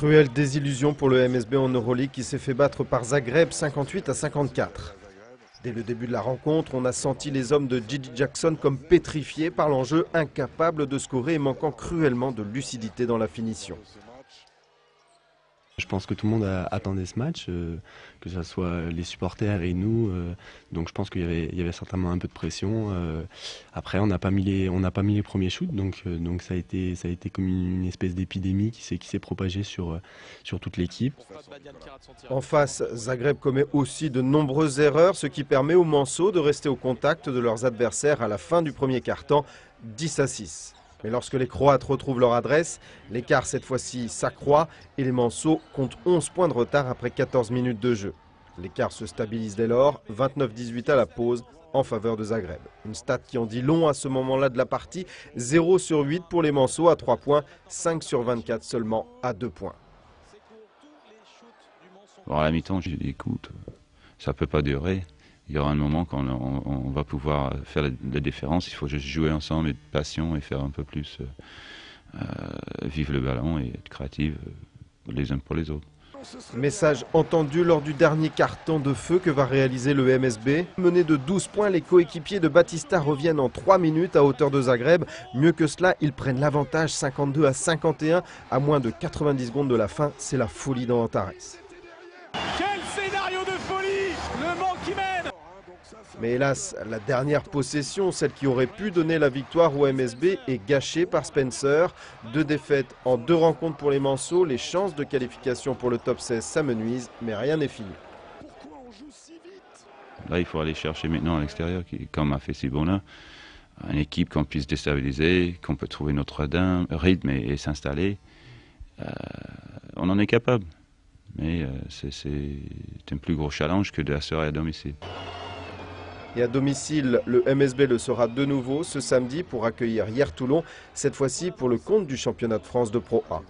Cruelle désillusion pour le MSB en Euroleague qui s'est fait battre par Zagreb 58-54. Dès le début de la rencontre, on a senti les hommes de Gigi Jackson comme pétrifiés par l'enjeu, incapables de scorer et manquant cruellement de lucidité dans la finition. Je pense que tout le monde attendait ce match, que ce soit les supporters et nous. Donc je pense qu'il y avait certainement un peu de pression. Après, on n'a pas mis les premiers shoots, donc ça a été comme une espèce d'épidémie qui s'est propagée sur toute l'équipe. En face, Zagreb commet aussi de nombreuses erreurs, ce qui permet aux Manceaux de rester au contact de leurs adversaires à la fin du premier quart-temps, 10-6. Mais lorsque les Croates retrouvent leur adresse, l'écart cette fois-ci s'accroît et les Manceaux comptent 11 points de retard après 14 minutes de jeu. L'écart se stabilise dès lors, 29-18 à la pause en faveur de Zagreb. Une stat qui en dit long à ce moment-là de la partie, 0 sur 8 pour les Manceaux à 3 points, 5 sur 24 seulement à 2 points. Bon, à la mi-temps, j'ai dit écoute, ça ne peut pas durer. Il y aura un moment quand on va pouvoir faire la différence. Il faut juste jouer ensemble, et de passion et faire un peu plus vivre le ballon et être créatif les uns pour les autres. Message entendu lors du dernier carton de feu que va réaliser le MSB. Mené de 12 points, les coéquipiers de Batista reviennent en 3 minutes à hauteur de Zagreb. Mieux que cela, ils prennent l'avantage 52-51 à moins de 90 secondes de la fin. C'est la folie dans Antares. Quel scénario de folie! Le Mans qui mène! Mais hélas, la dernière possession, celle qui aurait pu donner la victoire au MSB, est gâchée par Spencer. 2 défaites en 2 rencontres pour les Manceaux. Les chances de qualification pour le top 16 s'amenuisent, mais rien n'est fini. Là, il faut aller chercher maintenant à l'extérieur, comme a fait Cibona, une équipe qu'on puisse déstabiliser, qu'on peut trouver notre rythme et s'installer. On en est capable, mais c'est un plus gros challenge que de assurer à domicile. Et à domicile, le MSB le sera de nouveau ce samedi pour accueillir Hier Toulon, cette fois-ci pour le compte du championnat de France de Pro A.